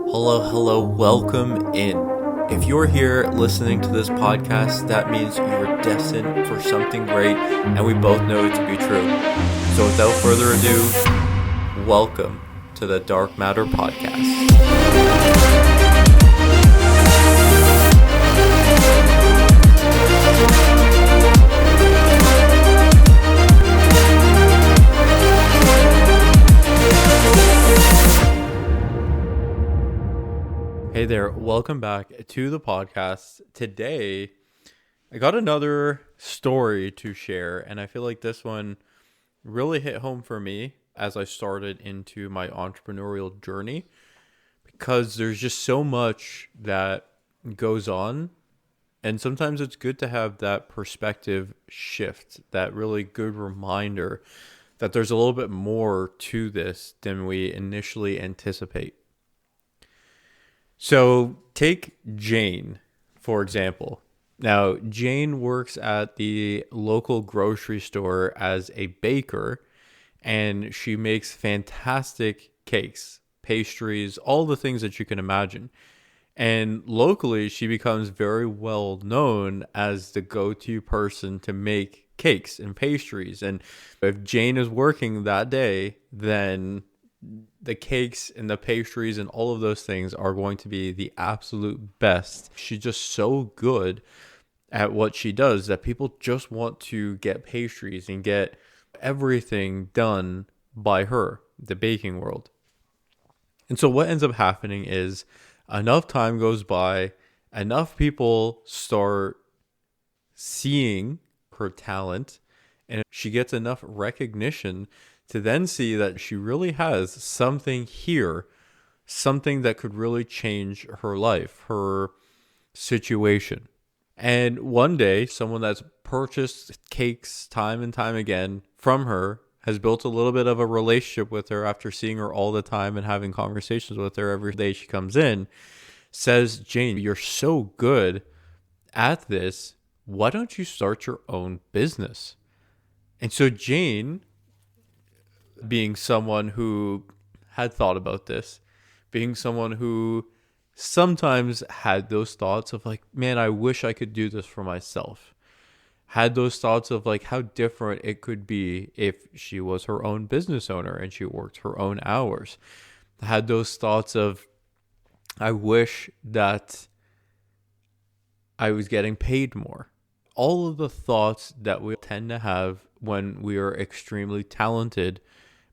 Hello, welcome in. If you're here listening to this podcast, that means you're destined for something great, and we both know it to be true. So without further ado, welcome to the Dark Matter Podcast. Hey there, welcome back to the podcast. Today, I got another story to share, and I feel like this one really hit home for me as I started into my entrepreneurial journey, because there's just so much that goes on, and sometimes it's good to have that perspective shift, that really good reminder that there's a little bit more to this than we initially anticipate. So take Jane, for example. Now, Jane works at the local grocery store as a baker, and she makes fantastic cakes, pastries, all the things that you can imagine. And locally, she becomes very well known as the go-to person to make cakes and pastries. And if Jane is working that day, then the cakes and the pastries and all of those things are going to be the absolute best. She's just so good at what she does that people just want to get pastries and get everything done by her, the baking world. And so what ends up happening is enough time goes by, enough people start seeing her talent, and she gets enough recognition to then see that she really has something here, something that could really change her life, her situation. And one day, someone that's purchased cakes time and time again from her, has built a little bit of a relationship with her after seeing her all the time and having conversations with her every day she comes in, says, "Jane, you're so good at this. Why don't you start your own business?" And so Jane, being someone who had thought about this, being someone who sometimes had those thoughts of like, man, I wish I could do this for myself, had those thoughts of like how different it could be if she was her own business owner and she worked her own hours, had those thoughts of, I wish that I was getting paid more. All of the thoughts that we tend to have when we are extremely talented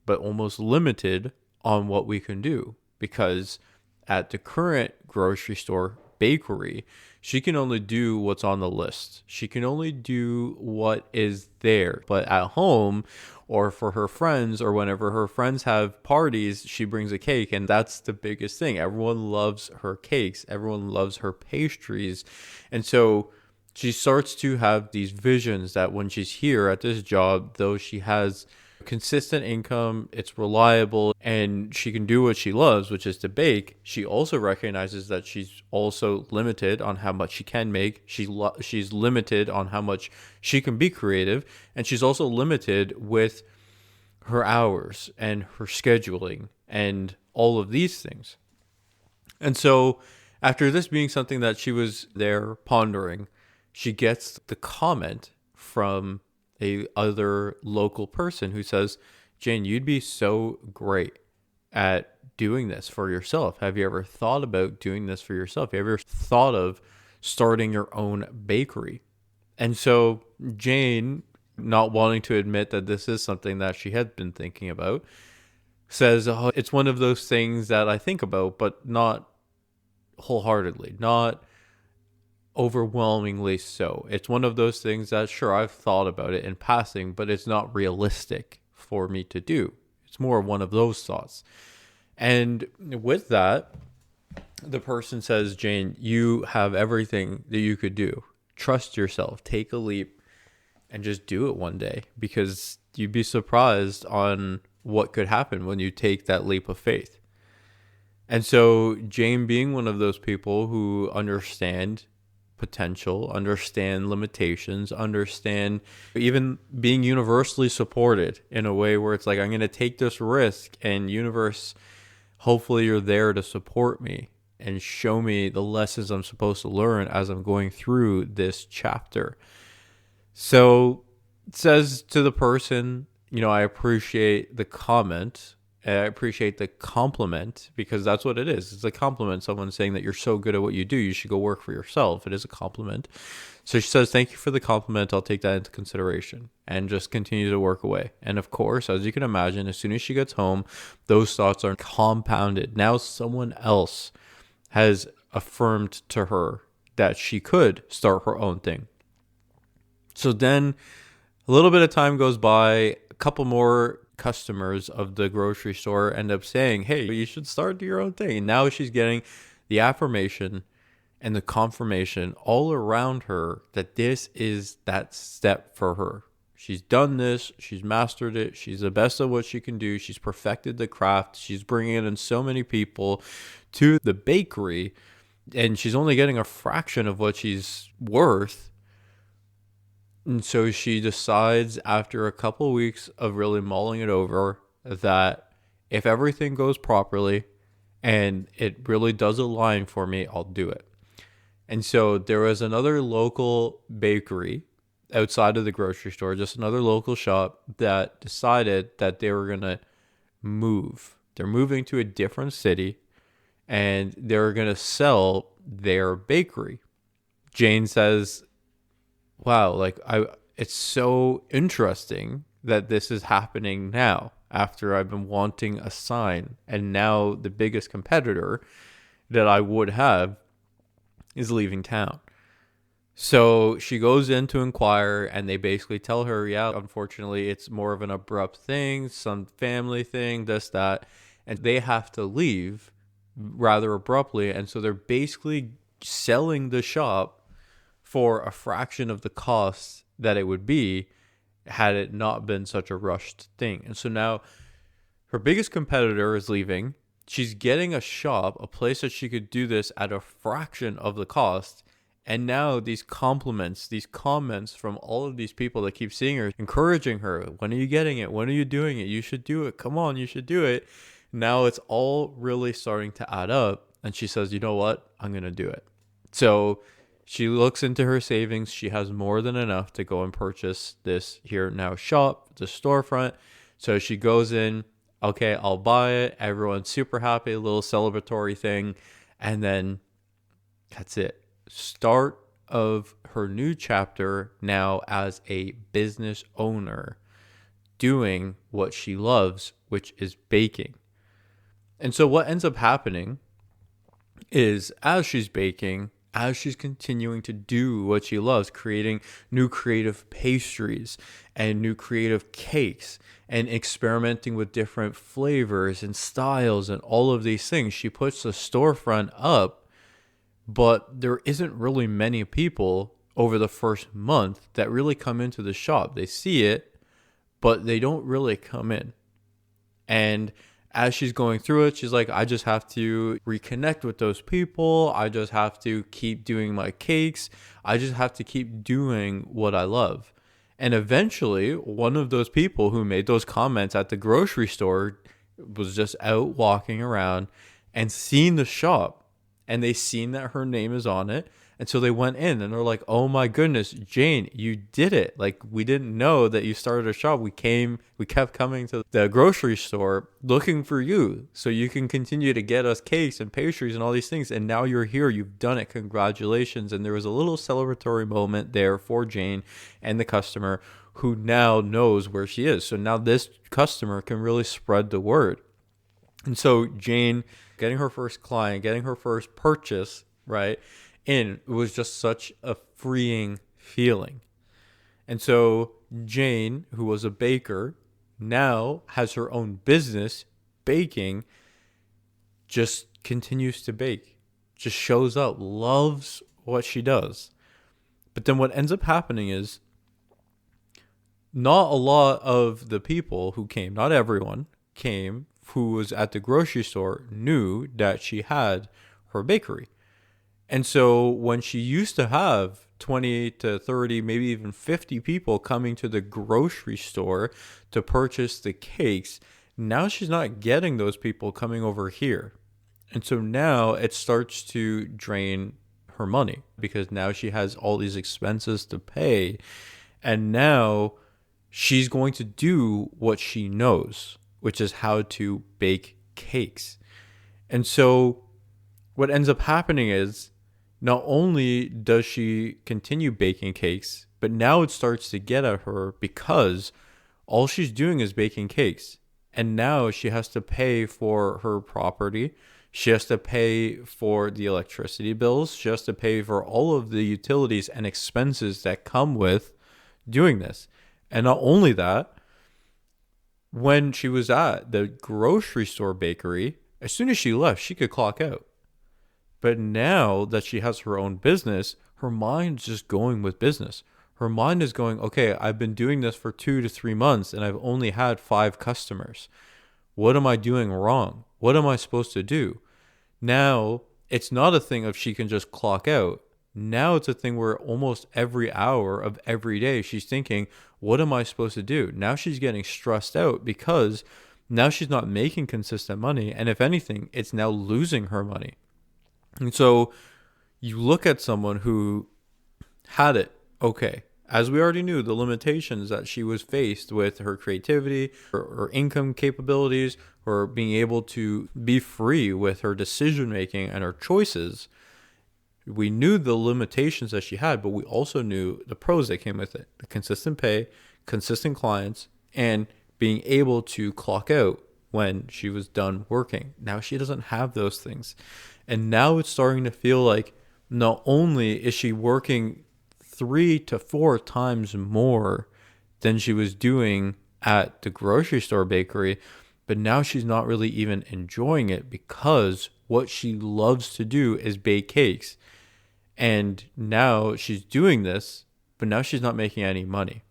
but almost limited on what we can do, because at the current grocery store bakery, she can only do what's on the list. She can only do what is there. But at home or for her friends, or whenever her friends have parties, she brings a cake, and that's the biggest thing. Everyone loves her cakes. Everyone loves her pastries. And so she starts to have these visions that when she's here at this job, though she has consistent income, it's reliable, and she can do what she loves, which is to bake, she also recognizes that she's also limited on how much she can make. She's limited on how much she can be creative, and she's also limited with her hours and her scheduling and all of these things. And so after this being something that she was there pondering, she gets the comment from a other local person who says, "Jane, you'd be so great at doing this for yourself. Have you ever thought about doing this for yourself? Have you ever thought of starting your own bakery?" And so Jane, not wanting to admit that this is something that she had been thinking about, says, "Oh, it's one of those things that I think about, but not wholeheartedly, not overwhelmingly so. It's one of those things that, sure, I've thought about it in passing, but it's not realistic for me to do. It's more one of those thoughts." And with that, the person says, "Jane, you have everything that you could do. Trust yourself, take a leap, and just do it one day, because you'd be surprised on what could happen when you take that leap of faith." And so Jane, being one of those people who understand potential, understand limitations, understand even being universally supported in a way where it's like, I'm going to take this risk, and universe Hopefully you're there to support me and show me the lessons I'm supposed to learn as I'm going through this chapter. So it says to the person, I appreciate the comment. I appreciate the compliment, because that's what it is. It's a compliment. Someone saying that you're so good at what you do, you should go work for yourself. It is a compliment. So she says, thank you for the compliment. I'll take that into consideration, and just continue to work away. And of course, as you can imagine, as soon as she gets home, those thoughts are compounded. Now someone else has affirmed to her that she could start her own thing. So then a little bit of time goes by. A couple more customers of the grocery store end up saying, hey, you should start your own thing. And now she's getting the affirmation and the confirmation all around her that this is that step for her. She's done this. She's mastered it. She's the best at what she can do. She's perfected the craft. She's bringing in so many people to the bakery, and she's only getting a fraction of what she's worth. And so she decides, after a couple weeks of really mulling it over, that if everything goes properly and it really does align for me, I'll do it. And so there was another local bakery outside of the grocery store, just another local shop, that decided that they were going to move. They're moving to a different city, and they're going to sell their bakery. Jane says, wow, it's so interesting that this is happening now, after I've been wanting a sign, and now the biggest competitor that I would have is leaving town. So she goes in to inquire, and they basically tell her, yeah, unfortunately, it's more of an abrupt thing, some family thing, this, that, and they have to leave rather abruptly. And so they're basically selling the shop for a fraction of the cost that it would be had it not been such a rushed thing. And so now her biggest competitor is leaving. She's getting a shop, a place that she could do this at a fraction of the cost. And now these compliments, these comments from all of these people that keep seeing her, encouraging her, when are you getting it? When are you doing it? You should do it. Come on, you should do it. Now it's all really starting to add up. And she says, you know what? I'm going to do it. So she looks into her savings. She has more than enough to go and purchase this here now shop, the storefront. So she goes in, okay, I'll buy it. Everyone's super happy, a little celebratory thing. And then that's it. Start of her new chapter now as a business owner, doing what she loves, which is baking. And so what ends up happening is, as she's baking, as she's continuing to do what she loves, creating new creative pastries and new creative cakes and experimenting with different flavors and styles and all of these things, she puts the storefront up, but there isn't really many people over the first month that really come into the shop. They see it, but they don't really come in. And as she's going through it, she's like, I just have to reconnect with those people. I just have to keep doing my cakes. I just have to keep doing what I love. And eventually, one of those people who made those comments at the grocery store was just out walking around and seen the shop. And they seen that her name is on it. And so they went in and they're like, oh my goodness, Jane, you did it. Like, we didn't know that you started a shop. We kept coming to the grocery store looking for you so you can continue to get us cakes and pastries and all these things. And now you're here. You've done it. Congratulations. And there was a little celebratory moment there for Jane and the customer, who now knows where she is. So now this customer can really spread the word. And so Jane getting her first client, getting her first purchase, right? And it was just such a freeing feeling. And so Jane, who was a baker, now has her own business baking, just continues to bake, just shows up, loves what she does. But then what ends up happening is, not a lot of the people who came, not everyone came, who was at the grocery store, knew that she had her bakery. And so when she used to have 20 to 30, maybe even 50 people coming to the grocery store to purchase the cakes, Now she's not getting those people coming over here. And so now it starts to drain her money because now she has all these expenses to pay. And now she's going to do what she knows, which is how to bake cakes. And so what ends up happening is not only does she continue baking cakes, but now it starts to get at her because all she's doing is baking cakes. And now she has to pay for her property. She has to pay for the electricity bills. She has to pay for all of the utilities and expenses that come with doing this. And not only that, when she was at the grocery store bakery, as soon as she left, she could clock out. But now that she has her own business, her mind's just going with business. Her mind is going, okay, I've been doing this for 2 to 3 months and I've only had 5 customers. What am I doing wrong? What am I supposed to do? Now, it's not a thing of she can just clock out. Now it's a thing where almost every hour of every day she's thinking, what am I supposed to do? Now she's getting stressed out because now she's not making consistent money. And if anything, it's now losing her money. And so you look at someone who had it okay. As we already knew, the limitations that she was faced with her creativity, her income capabilities, or being able to be free with her decision making and her choices. We knew the limitations that she had, but we also knew the pros that came with it. The consistent pay, consistent clients, and being able to clock out when she was done working. Now she doesn't have those things. And now it's starting to feel like not only is she working 3 to 4 times more than she was doing at the grocery store bakery, but now she's not really even enjoying it because what she loves to do is bake cakes. And now she's doing this, but now she's not making any money.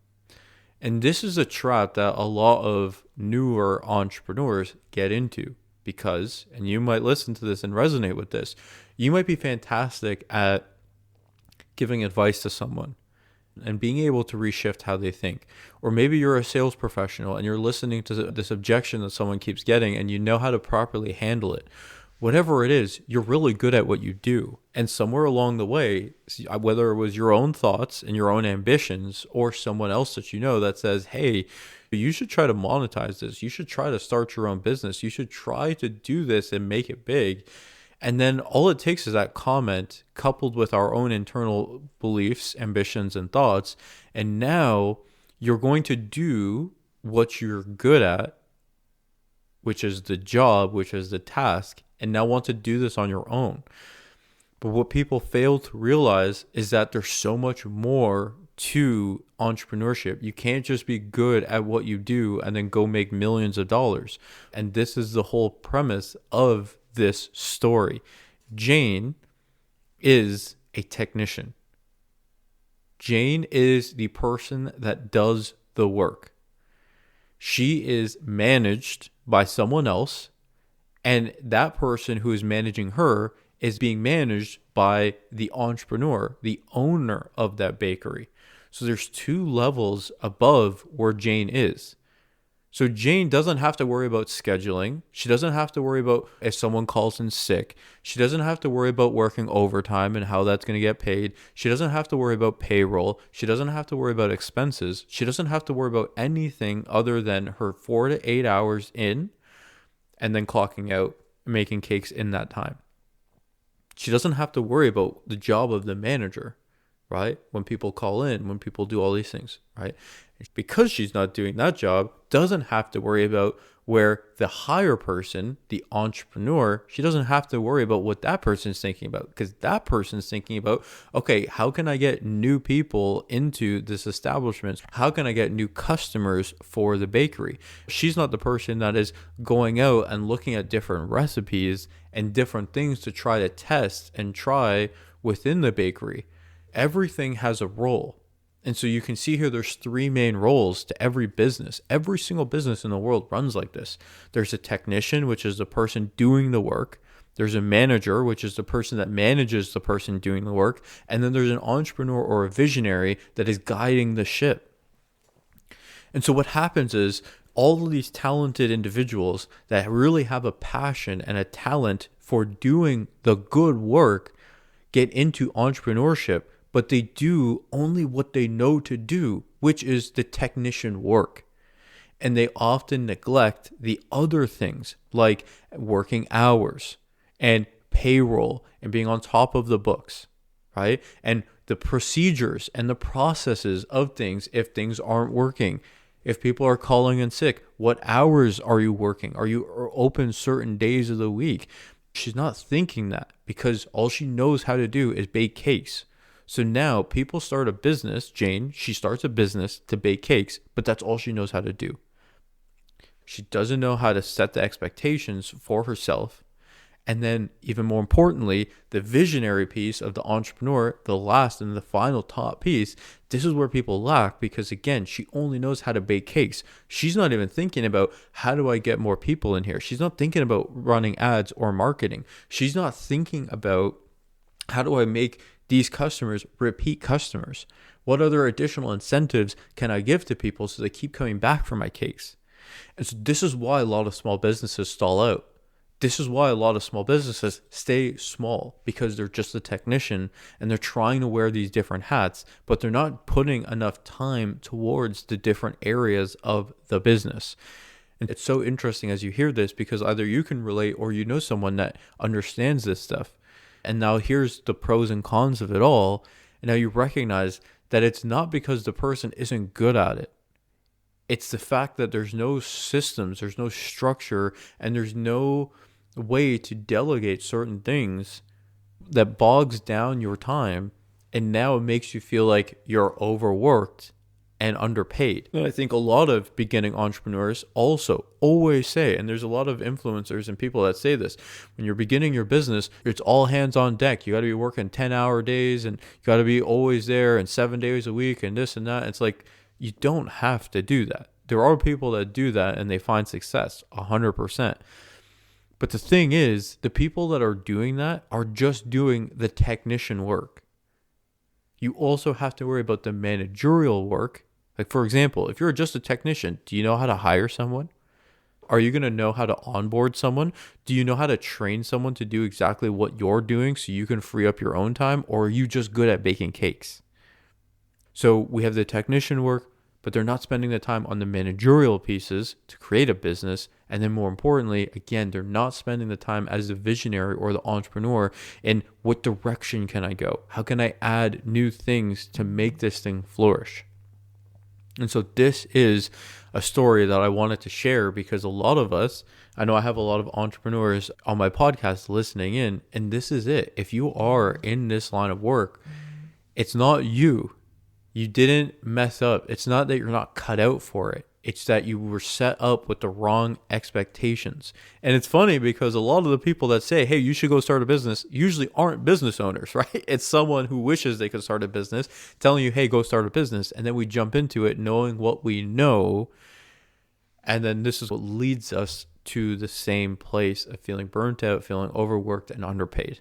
And this is a trap that a lot of newer entrepreneurs get into because, and you might listen to this and resonate with this, you might be fantastic at giving advice to someone and being able to reshift how they think. Or maybe you're a sales professional and you're listening to this objection that someone keeps getting and you know how to properly handle it. Whatever it is, you're really good at what you do. And somewhere along the way, whether it was your own thoughts and your own ambitions or someone else that you know that says, hey, you should try to monetize this. You should try to start your own business. You should try to do this and make it big. And then all it takes is that comment coupled with our own internal beliefs, ambitions, and thoughts. And now you're going to do what you're good at, which is the job, which is the task, and now want to do this on your own. But what people fail to realize is that there's so much more to entrepreneurship. You can't just be good at what you do and then go make millions of dollars. And this is the whole premise of this story. Jane is a technician. Jane is the person that does the work. She is managed by someone else, and that person who is managing her is being managed by the entrepreneur, the owner of that bakery. So there's 2 levels above where Jane is. So Jane doesn't have to worry about scheduling. She doesn't have to worry about if someone calls in sick. She doesn't have to worry about working overtime and how that's going to get paid. She doesn't have to worry about payroll. She doesn't have to worry about expenses. She doesn't have to worry about anything other than her 4 to 8 hours in and then clocking out, making cakes in that time. She doesn't have to worry about the job of the manager, right? When people call in, when people do all these things, right? Because she's not doing that job, doesn't have to worry about where the higher person, the entrepreneur, she doesn't have to worry about what that person's thinking about, because that person's thinking about, okay, how can I get new people into this establishment? How can I get new customers for the bakery? She's not the person that is going out and looking at different recipes and different things to try to test and try within the bakery. Everything has a role. And so you can see here there's 3 main roles to every business. Every single business in the world runs like this. There's a technician, which is the person doing the work. There's a manager, which is the person that manages the person doing the work. And then there's an entrepreneur or a visionary that is guiding the ship. And so what happens is all of these talented individuals that really have a passion and a talent for doing the good work get into entrepreneurship, but they do only what they know to do, which is the technician work. And they often neglect the other things like working hours and payroll and being on top of the books, right? And the procedures and the processes of things if things aren't working. If people are calling in sick, what hours are you working? Are you open certain days of the week? She's not thinking that because all she knows how to do is bake cakes. So now people start a business. Jane, she starts a business to bake cakes, but that's all she knows how to do. She doesn't know how to set the expectations for herself. And then even more importantly, the visionary piece of the entrepreneur, the last and the final top piece, this is where people lack because again, she only knows how to bake cakes. She's not even thinking about how do I get more people in here? She's not thinking about running ads or marketing. She's not thinking about how do I make these customers repeat customers? What other additional incentives can I give to people so they keep coming back for my cakes? And so this is why a lot of small businesses stall out. This is why a lot of small businesses stay small because they're just a technician and they're trying to wear these different hats, but they're not putting enough time towards the different areas of the business. And it's so interesting as you hear this because either you can relate or you know someone that understands this stuff. And now here's the pros and cons of it all. And now you recognize that it's not because the person isn't good at it. It's the fact that there's no systems, there's no structure, and there's no way to delegate certain things that bogs down your time. And now it makes you feel like you're overworked and underpaid. And I think a lot of beginning entrepreneurs also always say, and there's a lot of influencers and people that say this, when you're beginning your business, it's all hands on deck. You got to be working 10-hour days and you got to be always there and 7 days a week and this and that. It's like, you don't have to do that. There are people that do that and they find success 100%. But the thing is, the people that are doing that are just doing the technician work. You also have to worry about the managerial work. Like, for example, if you're just a technician, do you know how to hire someone? Are you going to know how to onboard someone? Do you know how to train someone to do exactly what you're doing so you can free up your own time? Or are you just good at baking cakes? So we have the technician work, but they're not spending the time on the managerial pieces to create a business. And then more importantly, again, they're not spending the time as the visionary or the entrepreneur in what direction can I go? How can I add new things to make this thing flourish? And so this is a story that I wanted to share because a lot of us, I know I have a lot of entrepreneurs on my podcast listening in, and this is it. If you are in this line of work, it's not you. You didn't mess up. It's not that you're not cut out for it. It's that you were set up with the wrong expectations. And it's funny because a lot of the people that say, hey, you should go start a business usually aren't business owners, right? It's someone who wishes they could start a business telling you, hey, go start a business. And then we jump into it knowing what we know. And then this is what leads us to the same place of feeling burnt out, feeling overworked and underpaid.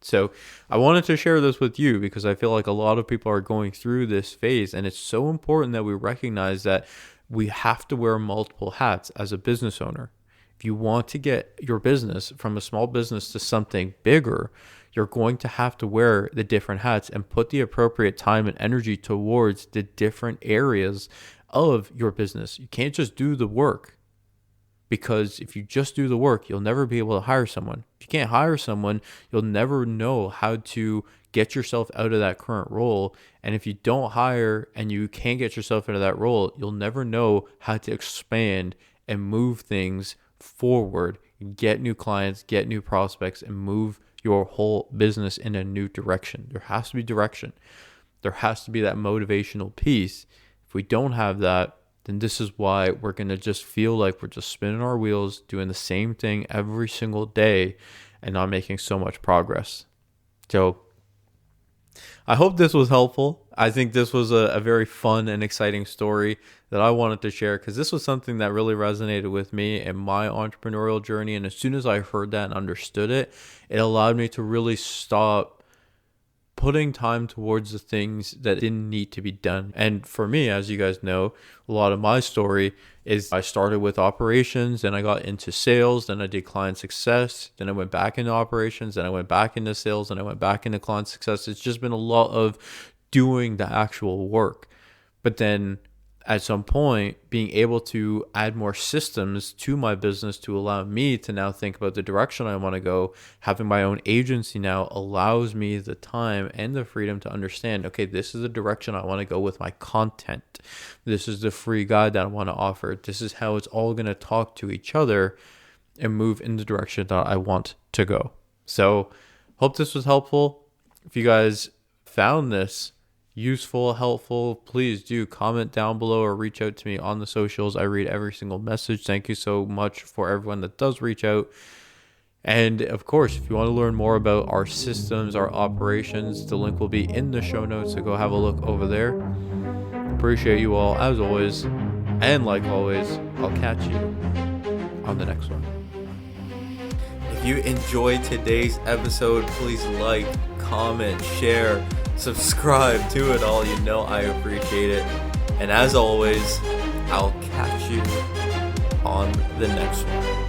So I wanted to share this with you because I feel like a lot of people are going through this phase, and it's so important that we recognize that we have to wear multiple hats as a business owner. If you want to get your business from a small business to something bigger, you're going to have to wear the different hats and put the appropriate time and energy towards the different areas of your business. You can't just do the work. Because if you just do the work, you'll never be able to hire someone. If you can't hire someone, you'll never know how to get yourself out of that current role. And if you don't hire and you can't get yourself into that role, you'll never know how to expand and move things forward, get new clients, get new prospects, and move your whole business in a new direction. There has to be direction. There has to be that motivational piece. If we don't have that, then this is why we're going to just feel like we're just spinning our wheels, doing the same thing every single day and not making so much progress. So I hope this was helpful. I think this was a very fun and exciting story that I wanted to share because this was something that really resonated with me in my entrepreneurial journey. And as soon as I heard that and understood it, it allowed me to really stop putting time towards the things that didn't need to be done. And for me, as you guys know, a lot of my story is I started with operations, then I got into sales, then I did client success, then I went back into operations, then I went back into sales, and I went back into client success. It's just been a lot of doing the actual work. But then at some point, being able to add more systems to my business to allow me to now think about the direction I want to go, having my own agency now allows me the time and the freedom to understand, okay, this is the direction I want to go with my content. This is the free guide that I want to offer. This is how it's all going to talk to each other and move in the direction that I want to go. So hope this was helpful. If you guys found this useful, helpful, please do comment down below or reach out to me on the socials. I read every single message. Thank you so much for everyone that does reach out. And of course, if you want to learn more about our systems, our operations, the link will be in the show notes, so go have a look over there. Appreciate you all as always, and like always, I'll catch you on the next one. If you enjoyed today's episode, please like, comment, share, subscribe to it all. You know I appreciate it. And as always, I'll catch you on the next one.